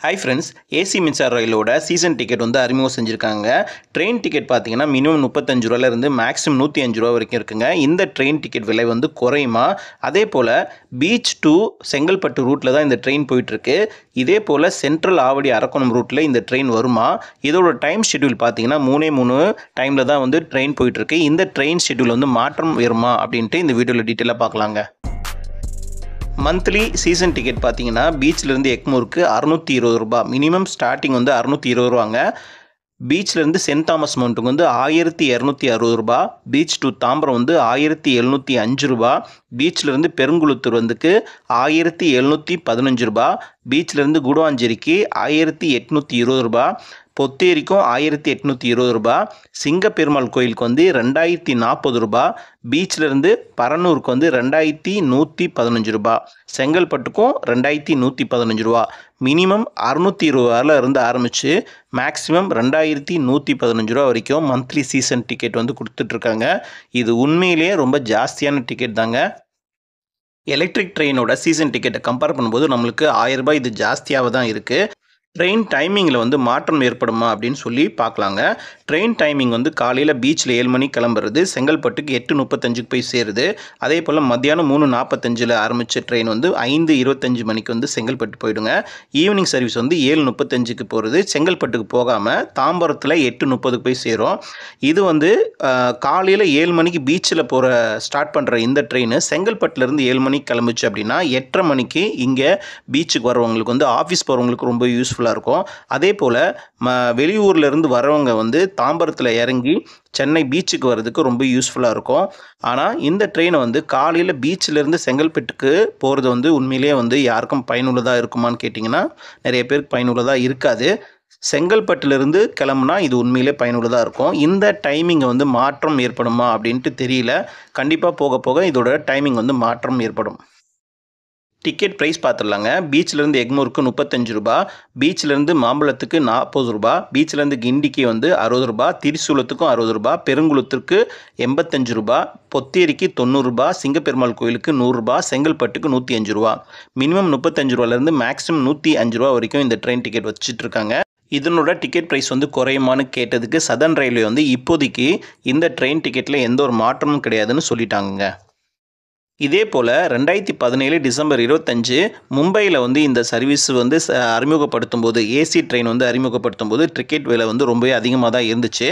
Hi friends, AC மின்சார ரயிலோட season ticket வந்து அறிமுகம் செஞ்சுருக்காங்க. ட்ரெயின் டிக்கெட் பார்த்தீங்கன்னா மினிமம் 35 ரூபாயிலிருந்து மேக்ஸிமம் 105 ரூபா வரைக்கும் இருக்குங்க. இந்த ட்ரெயின் டிக்கெட் விலை வந்து குறையுமா? அதே போல் பீச் டு செங்கல்பட்டு ரூட்டில் தான் இந்த ட்ரெயின் போயிட்டுருக்கு. இதே போல் சென்ட்ரல் ஆவடி அரக்கோணம் ரூட்டில் இந்த ட்ரெயின் வருமா? இதோட டைம் ஷெட்யூல் பார்த்தீங்கன்னா 3 டைமில் தான் வந்து ட்ரெயின் போயிட்டுருக்கு. இந்த ட்ரெயின் ஷெட்யூல் வந்து மாற்றம் வருமா அப்படின்ட்டு இந்த வீடியோவில் டீட்டெயிலாக பார்க்கலாங்க. மந்த்லி சீசன் டிக்கெட் பார்த்தீங்கன்னா பீச்சிலேருந்து எக்மூருக்கு 620 ரூபா, மினிமம் ஸ்டார்டிங் வந்து 620 ரூபாங்க. பீச்சிலேருந்து சென்ட் தாமஸ் மவுண்ட்டுக்கு வந்து 1260 ரூபா, பீச் டு தாம்பரம் வந்து 1705 ரூபா, பீச்சிலேருந்து பெருங்குளத்தூர் வந்துக்கு 1715 ரூபா, பீச்சிலேருந்து குடுவாஞ்சேரிக்கு 1820 ரூபா, பொத்தேரிக்கும் 1820 ரூபா, சிங்கப்பெருமாள் கோயிலுக்கு வந்து 2040 ரூபா, பீச்சிலேருந்து பரனூருக்கு வந்து 2115 ரூபா, செங்கல்பட்டுக்கும் 2115 ரூபா. மினிமம் 620 இருந்து ஆரம்பித்து மேக்ஸிமம் 2115 ரூபா வரைக்கும் மந்த்லி சீசன் டிக்கெட் வந்து கொடுத்துட்ருக்காங்க. இது உண்மையிலேயே ரொம்ப ஜாஸ்தியான டிக்கெட் தாங்க. எலக்ட்ரிக் ட்ரெயினோட சீசன் டிக்கெட்டை கம்பேர் பண்ணும்போது நம்மளுக்கு 1000 ரூபாய் இது ஜாஸ்தியாக தான் இருக்குது. ட்ரெயின் டைமிங்கில் வந்து மாற்றம் ஏற்படுமா அப்படின்னு சொல்லி பார்க்கலாங்க. ட்ரெயின் டைமிங் வந்து காலையில் பீச்சில் 7 மணிக்கு கிளம்புறது, செங்கல்பட்டுக்கு 8:35 போய் சேருது. அதே போல் மத்தியானம் 3:45 ஆரம்பித்த ட்ரெயின் வந்து 5:25 மணிக்கு வந்து செங்கல்பட்டு போயிடுங்க. ஈவினிங் சர்வீஸ் வந்து 7:35 போகிறது. செங்கல்பட்டுக்கு போகாமல் தாம்பரத்தில் 8:30 போய் சேரும். இது வந்து காலையில் 7 மணிக்கு பீச்சில் ஸ்டார்ட் பண்ணுற இந்த ட்ரெயின் செங்கல்பட்டுலேருந்து 7 மணிக்கு கிளம்புச்சு அப்படின்னா 8:30 மணிக்கு இங்கே பீச்சுக்கு வரவங்களுக்கு வந்து ஆஃபீஸ் போகிறவங்களுக்கு ரொம்ப யூஸ்ஃபுல்லாக இருக்கும். அதே போல் வெளியூர்ல இருந்து வரவங்க வந்து தாம்பரத்தில் இறங்கி சென்னை பீச்சுக்கு வர்றதுக்கு ரொம்ப யூஸ்ஃபுல்லாக இருக்கும். ஆனால் இந்த ட்ரெயினை வந்து காலையில் பீச்சிலேருந்து செங்கல்பட்டுக்கு போகிறது வந்து உண்மையிலேயே வந்து யாருக்கும் பயனுள்ளதாக இருக்குமான்னு கேட்டிங்கன்னா நிறைய பேருக்கு பயனுள்ளதாக இருக்காது. செங்கல்பட்டுலேருந்து கிளம்புனா இது உண்மையிலே பயனுள்ளதாக இருக்கும். இந்த டைமிங்கை வந்து மாற்றம் ஏற்படுமா அப்படின்ட்டு தெரியல. கண்டிப்பாக போக போக இதோட டைமிங் வந்து மாற்றம் ஏற்படும். Ticket price பார்த்துடலாங்க. பீச்சிலேருந்து எக்மூருக்கு 35 ரூபா, பீச்சிலேருந்து மாம்பழத்துக்கு 40 ரூபா, பீச்சிலேருந்து கிண்டிக்கு வந்து 60 ரூபா, திரிசூலத்துக்கும் 60 ரூபா, பெருங்குளத்திற்கு 85 ரூபா, பொத்தேரிக்கு 90 ரூபா, சிங்கப்பெருமாள் கோயிலுக்கு 100 ரூபா, செங்கல்பட்டுக்கு 105 ரூபா. மினிமம் 35 ரூபாயிலேருந்து மேக்ஸிமம் 105 ரூபா வரைக்கும் இந்த ட்ரெயின் டிக்கெட் வச்சுட்ருக்காங்க. இதனோட டிக்கெட் ப்ரைஸ் வந்து குறையுமான்னு கேட்டதுக்கு சதர்ன் ரயில்வே வந்து இப்போதைக்கு இந்த ட்ரெயின் டிக்கெட்டில் எந்த ஒரு மாற்றமும் கிடையாதுன்னு சொல்லிட்டாங்க. இதே போல் 2017 டிசம்பர் 25 மும்பையில் வந்து இந்த சர்வீஸ் வந்து அறிமுகப்படுத்தும் போது, ஏசி ட்ரெயின் வந்து அறிமுகப்படுத்தும் போது டிக்கெட் விலை வந்து ரொம்பவே அதிகமாக தான் இருந்துச்சு.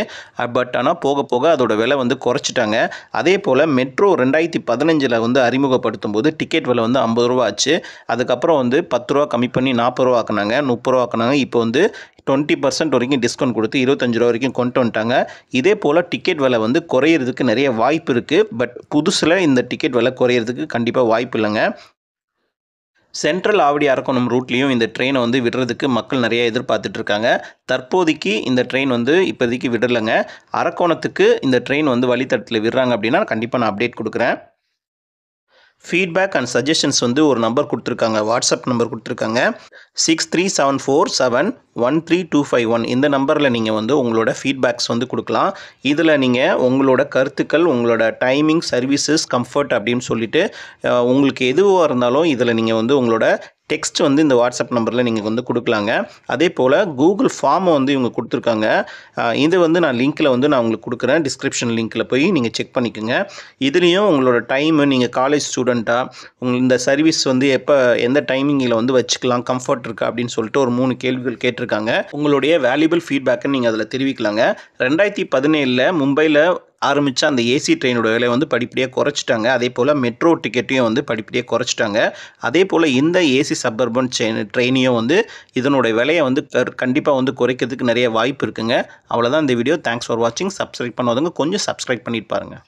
பட் ஆனால் போக போக அதோட விலை வந்து குறைச்சிட்டாங்க. அதே போல் மெட்ரோ 2015 வந்து அறிமுகப்படுத்தும் போது டிக்கெட் விலை வந்து 50 ரூபா ஆச்சு. அதுக்கப்புறம் வந்து 10 ரூபா கம்மி பண்ணி 40 ரூபா ஆக்குனாங்க, 30 ரூபா ஆக்குனாங்க. இப்போ வந்து 20% வரைக்கும் டிஸ்கவுண்ட் கொடுத்து 25 ரூபா வரைக்கும் கொண்டு வந்துட்டாங்க. இதே போல் டிக்கெட் விலை வந்து குறையிறதுக்கு நிறைய வாய்ப்பு இருக்குது. பட் புதுசில் இந்த டிக்கெட் விலை குறையிறதுக்கு கண்டிப்பாக வாய்ப்பு இல்லைங்க. சென்ட்ரல் ஆவடி அரக்கோணம் ரூட்லேயும் இந்த ட்ரெயினை வந்து விடுறதுக்கு மக்கள் நிறைய எதிர்பார்த்துட்ருக்காங்க. தற்போதைக்கு இந்த ட்ரெயின் வந்து இப்போதைக்கு விடலைங்க. அரக்கோணத்துக்கு இந்த ட்ரெயின் வந்து வழித்தடத்தில் விடுறாங்க அப்படின்னா கண்டிப்பாக நான் அப்டேட் கொடுக்குறேன். ஃபீட்பேக் அண்ட் சஜஷன்ஸ் வந்து ஒரு நம்பர் கொடுத்துருக்காங்க, வாட்ஸ்அப் நம்பர் கொடுத்துருக்காங்க. 6374713251. இந்த நம்பரில் நீங்கள் வந்து உங்களோட ஃபீட்பேக்ஸ் வந்து கொடுக்கலாம். இதில் நீங்கள் உங்களோட கருத்துக்கள், உங்களோட டைமிங், சர்வீசஸ், கம்ஃபர்ட் அப்படின்னு சொல்லிவிட்டு உங்களுக்கு எதுவாக இருந்தாலும் இதில் நீங்கள் வந்து உங்களோட டெக்ஸ்ட் வந்து இந்த வாட்ஸ்அப் நம்பரில் நீங்கள் வந்து கொடுக்கலாங்க. அதே போல் கூகுள் ஃபார்மை வந்து இவங்க கொடுத்துருக்காங்க. இது வந்து நான் லிங்க்கில் வந்து நான் உங்களுக்கு கொடுக்குறேன். டிஸ்கிரிப்ஷன் லிங்க்கில் போய் நீங்கள் செக் பண்ணிக்கோங்க. இதுலேயும் உங்களோட டைமு, நீங்கள் காலேஜ் ஸ்டூடெண்ட்டாக இந்த சர்வீஸ் வந்து எந்த டைமிங்கில் வந்து வச்சுக்கலாம், கம்ஃபர்ட் இருக்கா அப்படின்னு சொல்லிட்டு ஒரு 3 கேள்விகள் கேட்டிருக்காங்க. உங்களுடைய வேல்யூபிள் ஃபீட்பேக்கை நீங்கள் அதில் தெரிவிக்கலாங்க. 2017 மும்பையில் ஆரம்பித்த அந்த ஏசி ட்ரெயினோட விலை வந்து படிப்படியாக குறைச்சிட்டாங்க. அதே போல் மெட்ரோ டிக்கெட்டையும் வந்து படிப்படியாக குறைச்சிட்டாங்க. அதே போல் இந்த ஏசி சப்பர்பன் ட்ரெயினையும் வந்து இதனோட விலையை வந்து கண்டிப்பாக வந்து குறைக்கிறதுக்கு நிறைய வாய்ப்பு இருக்குங்க. அவ்வளோதான் இந்த வீடியோ. தேங்க்ஸ் ஃபார் வாட்சிங். சப்ஸ்கிரைப் பண்ணாதவங்க கொஞ்சம் சப்ஸ்கிரைப் பண்ணிட்டு பாருங்கள்.